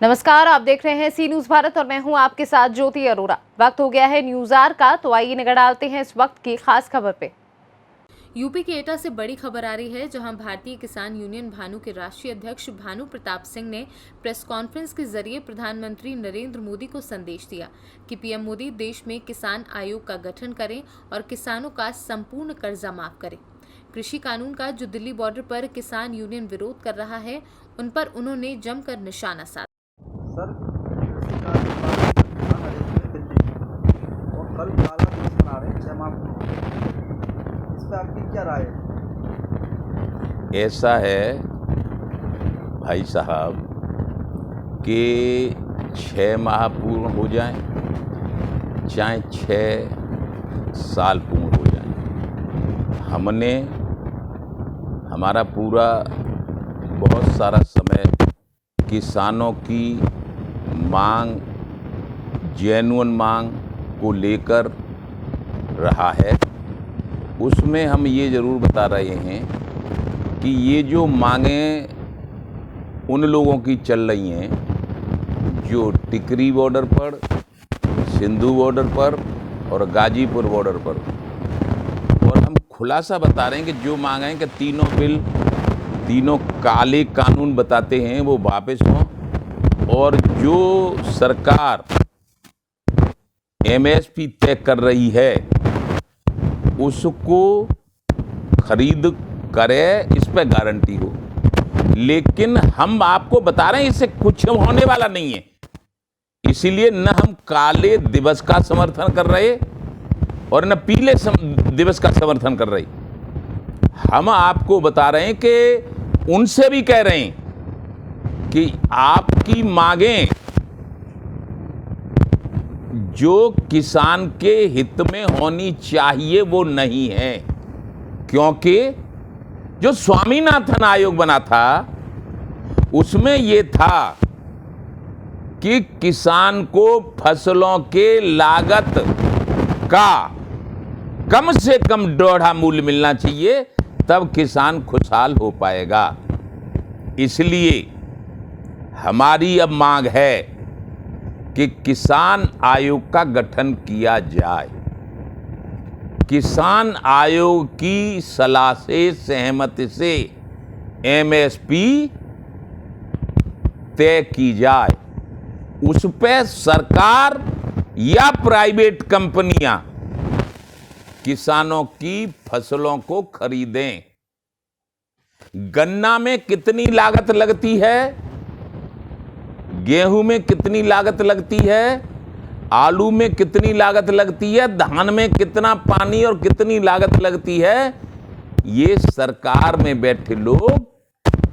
नमस्कार, आप देख रहे हैं सी न्यूज भारत और मैं हूं आपके साथ ज्योति अरोरा। वक्त हो गया है न्यूज आर का, तो आइए नजर डालते हैं इस वक्त की खास खबर पे। यूपी के एटा से बड़ी खबर आ रही है, जहां भारतीय किसान यूनियन भानु के राष्ट्रीय अध्यक्ष भानु प्रताप सिंह ने प्रेस कॉन्फ्रेंस के जरिए प्रधानमंत्री नरेंद्र मोदी को संदेश दिया कि पीएम मोदी देश में किसान आयोग का गठन करें और किसानों का संपूर्ण कर्जा माफ करें। कृषि कानून का जो दिल्ली बॉर्डर पर किसान यूनियन विरोध कर रहा है, उन पर उन्होंने जमकर निशाना साधा। सर, कृषि कानून किसान आयोग में दिल्ली और कल काला दिवस मना रहे हैं 6 मार्च को। इस पर आपकी क्या राय है? ऐसा है भाई साहब कि 6 माह पूर्ण हो जाएं, चाहे 6 साल पूर्ण हो जाएं, हमने हमारा पूरा बहुत सारा समय किसानों की मांग, जेन्युइन मांग को लेकर रहा है। उसमें हम ये ज़रूर बता रहे हैं कि ये जो मांगें उन लोगों की चल रही हैं जो टिकरी बॉर्डर पर, सिंधु बॉर्डर पर और गाजीपुर बॉर्डर पर, और हम खुलासा बता रहे हैं कि जो मांगें कि तीनों बिल, तीनों काले कानून बताते हैं वो वापस हों, और जो सरकार एमएसपी तय कर रही है उसको खरीद करे, इस पे गारंटी हो। लेकिन हम आपको बता रहे हैं इससे कुछ होने वाला नहीं है। इसीलिए न हम काले दिवस का समर्थन कर रहे और न पीले दिवस का समर्थन कर रहे। हम आपको बता रहे हैं कि उनसे भी कह रहे हैं कि आपकी मांगें जो किसान के हित में होनी चाहिए वो नहीं है, क्योंकि जो स्वामीनाथन आयोग बना था उसमें ये था कि किसान को फसलों के लागत का कम से कम 1.5 मूल्य मिलना चाहिए, तब किसान खुशहाल हो पाएगा। इसलिए हमारी अब मांग है कि किसान आयोग का गठन किया जाए। किसान आयोग की सलाह से, सहमति से एमएसपी तय की जाए। उस पे सरकार या प्राइवेट कंपनियां किसानों की फसलों को खरीदें। गन्ना में कितनी लागत लगती है, गेहूं में कितनी लागत लगती है, आलू में कितनी लागत लगती है, धान में कितना पानी और कितनी लागत लगती है, ये सरकार में बैठे लोग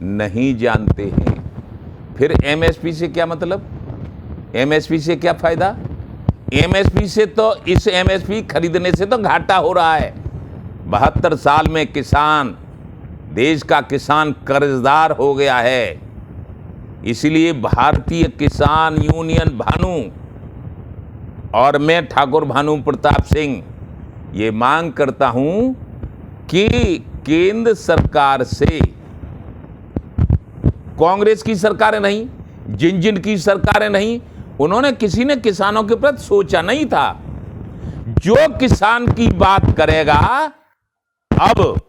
नहीं जानते हैं। फिर एमएसपी से क्या मतलब, एमएसपी से क्या फायदा? एमएसपी से तो, इस एमएसपी खरीदने से तो घाटा हो रहा है। 72 साल में किसान, देश का किसान कर्जदार हो गया है। इसलिए भारतीय किसान यूनियन भानु और मैं ठाकुर भानु प्रताप सिंह ये मांग करता हूं कि केंद्र सरकार से, कांग्रेस की सरकारें नहीं, जिन की सरकारें नहीं, उन्होंने किसी ने किसानों के प्रति सोचा नहीं था। जो किसान की बात करेगा अब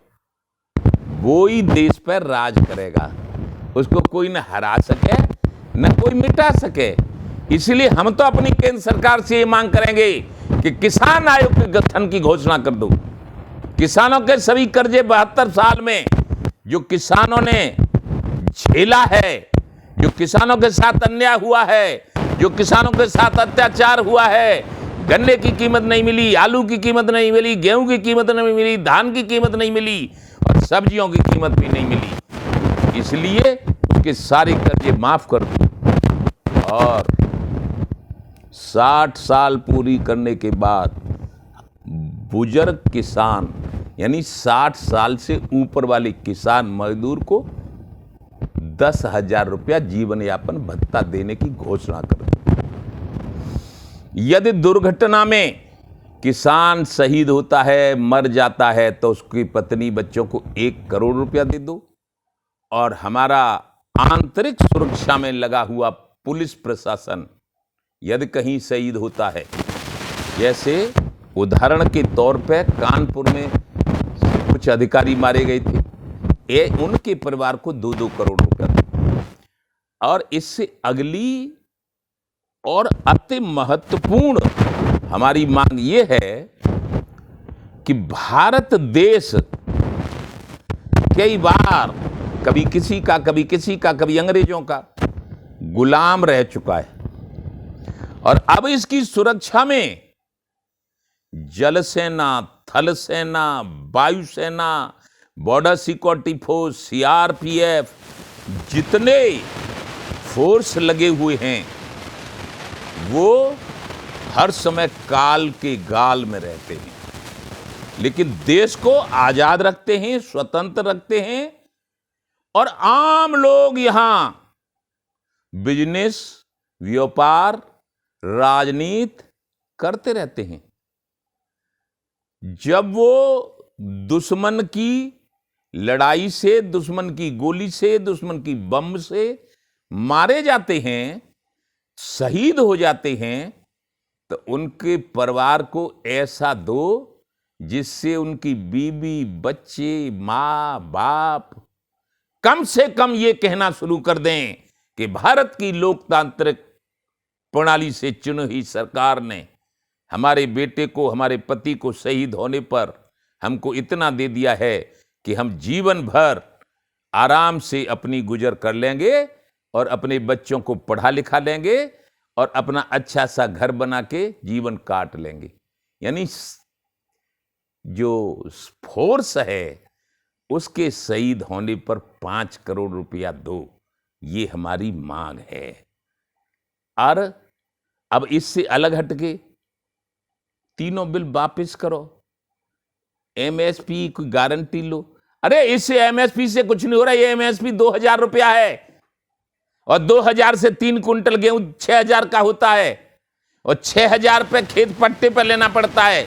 वो ही देश पर राज करेगा, उसको कोई न हरा सके न कोई मिटा सके। इसलिए हम तो अपनी केंद्र सरकार से ये मांग करेंगे कि किसान आयोग के गठन की घोषणा कर दो। किसानों के सभी कर्जे 72 साल में जो किसानों ने झेला है, जो किसानों के साथ अन्याय हुआ है, जो किसानों के साथ अत्याचार हुआ है, गन्ने की कीमत नहीं मिली, आलू की कीमत नहीं मिली, गेहूं की कीमत नहीं मिली, धान की कीमत नहीं मिली और सब्जियों की कीमत भी नहीं मिली, इसलिए उसके सारे कर्जे माफ कर दो। और 60 साल पूरी करने के बाद बुजुर्ग किसान यानी 60 साल से ऊपर वाले किसान मजदूर को 10,000 रुपया जीवन यापन भत्ता देने की घोषणा कर दो। यदि दुर्घटना में किसान शहीद होता है, मर जाता है, तो उसकी पत्नी बच्चों को 1 करोड़ रुपया दे दो। और हमारा आंतरिक सुरक्षा में लगा हुआ पुलिस प्रशासन यदि कहीं शहीद होता है, जैसे उदाहरण के तौर पे कानपुर में कुछ अधिकारी मारे गए थे, ये उनके परिवार को 2-2 करोड़ रुपया। और इससे अगली और अति महत्वपूर्ण हमारी मांग ये है कि भारत देश कई बार कभी किसी का, कभी किसी का, कभी अंग्रेजों का गुलाम रह चुका है, और अब इसकी सुरक्षा में जल सेना, थल सेना, वायु सेना, बॉर्डर सिक्योरिटी फोर्स, सीआरपीएफ, जितने फोर्स लगे हुए हैं वो हर समय काल के गाल में रहते हैं, लेकिन देश को आजाद रखते हैं, स्वतंत्र रखते हैं, और आम लोग यहां बिजनेस, व्यापार, राजनीति करते रहते हैं। जब वो दुश्मन की लड़ाई से, दुश्मन की गोली से, दुश्मन की बम से मारे जाते हैं, शहीद हो जाते हैं, तो उनके परिवार को ऐसा दो जिससे उनकी बीवी, बच्चे, माँ, बाप कम से कम ये कहना शुरू कर दें कि भारत की लोकतांत्रिक प्रणाली से चुनी हुई सरकार ने हमारे बेटे को, हमारे पति को शहीद होने पर हमको इतना दे दिया है कि हम जीवन भर आराम से अपनी गुजर कर लेंगे और अपने बच्चों को पढ़ा लिखा लेंगे और अपना अच्छा सा घर बना के जीवन काट लेंगे। यानी जो फोर्स है उसके शहीद होने पर 5 करोड़ रुपया दो, ये हमारी मांग है। और अब इससे अलग हटके तीनों बिल वापस करो, एमएसपी की गारंटी लो। अरे इससे एमएसपी से कुछ नहीं हो रहा, ये एमएसपी 2000 रुपया है, और 2000 से 3 कुंटल गेहूं 6000 का होता है, और 6000 पे खेत पट्टे पर लेना पड़ता है,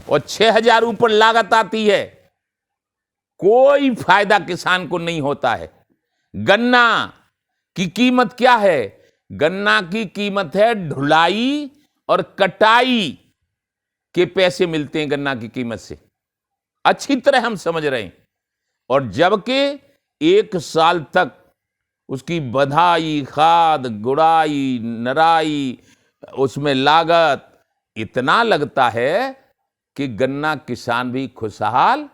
और 6000 ऊपर लागत आती है। कोई फायदा किसान को नहीं होता है। गन्ना की कीमत क्या है? गन्ना की कीमत है ढुलाई और कटाई के पैसे मिलते हैं गन्ना की कीमत से, अच्छी तरह हम समझ रहे हैं। और जबकि 1 साल तक उसकी बधाई, खाद, गुड़ाई, नराई, उसमें लागत इतना लगता है कि गन्ना किसान भी खुशहाल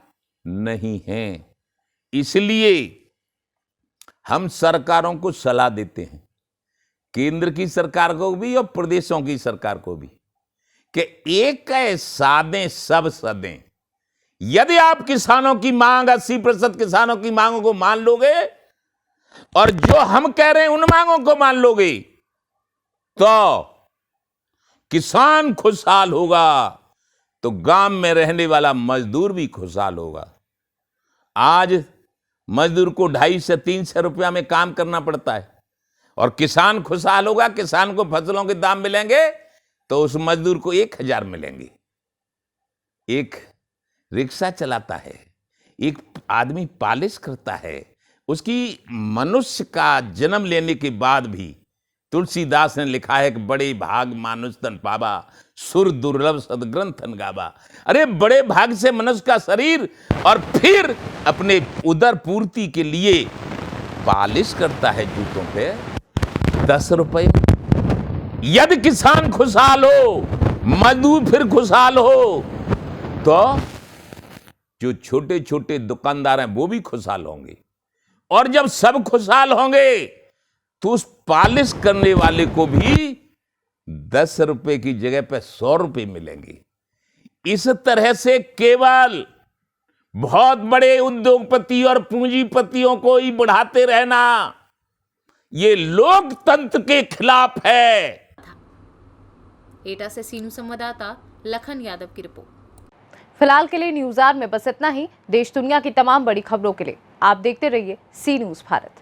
नहीं है। इसलिए हम सरकारों को सलाह देते हैं, केंद्र की सरकार को भी और प्रदेशों की सरकार को भी, कि एक साधें सब सदें। यदि आप किसानों की मांग, 80% किसानों की मांगों को मान लोगे और जो हम कह रहे हैं उन मांगों को मान लोगे, तो किसान खुशहाल होगा, तो गांव में रहने वाला मजदूर भी खुशहाल होगा। आज मजदूर को 250 से 300 रुपया में काम करना पड़ता है, और किसान खुशहाल होगा, किसान को फसलों के दाम मिलेंगे तो उस मजदूर को 1000 मिलेंगे। एक रिक्शा चलाता है, एक आदमी पालिश करता है, उसकी मनुष्य का जन्म लेने के बाद भी तुलसीदास ने लिखा है कि बड़े भाग मानुष तन पावा, सुर दुर्लभ सदग्रंथन गावा। अरे बड़े भाग से मनुष्य का शरीर, और फिर अपने उदर पूर्ति के लिए पालिश करता है जूतों पे 10 रुपए। यदि किसान खुशहाल हो, मजदूर फिर खुशहाल हो, तो जो छोटे छोटे दुकानदार हैं वो भी खुशहाल होंगे। और जब सब खुशहाल होंगे तो उस पालिश करने वाले को भी 10 रुपए की जगह पे 100 रुपए मिलेंगे। इस तरह से केवल बहुत बड़े उद्योगपति और पूंजीपतियों को ही बढ़ाते रहना, ये लोकतंत्र के खिलाफ है। एटा से सीनू संवाददाता लखन यादव की रिपोर्ट। फिलहाल के लिए न्यूज़ आर में बस इतना ही। देश दुनिया की तमाम बड़ी खबरों के लिए आप देखते रहिए सी न्यूज़ भारत।